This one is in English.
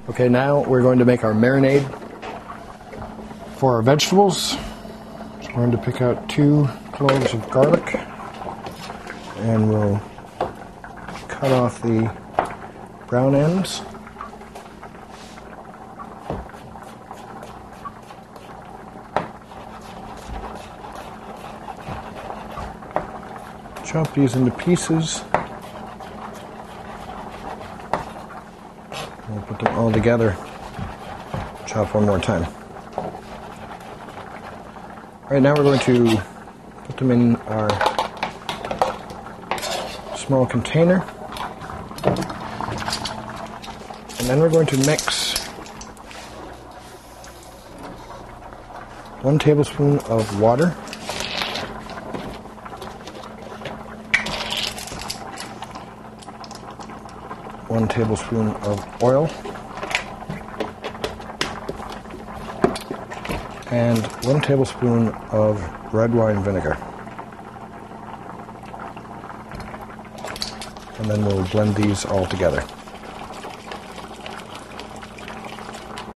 Okay, now we're going to make our marinade for our vegetables. So we're going to pick out 2 cloves of garlic, and we'll cut off the brown ends. Chop these into pieces. We'll put them all together. Chop one more time. Right now we're going to put them in our small container. And then we're going to mix 1 tablespoon of water, 1 tablespoon of oil, and 1 tablespoon of red wine vinegar. And then we'll blend these all together.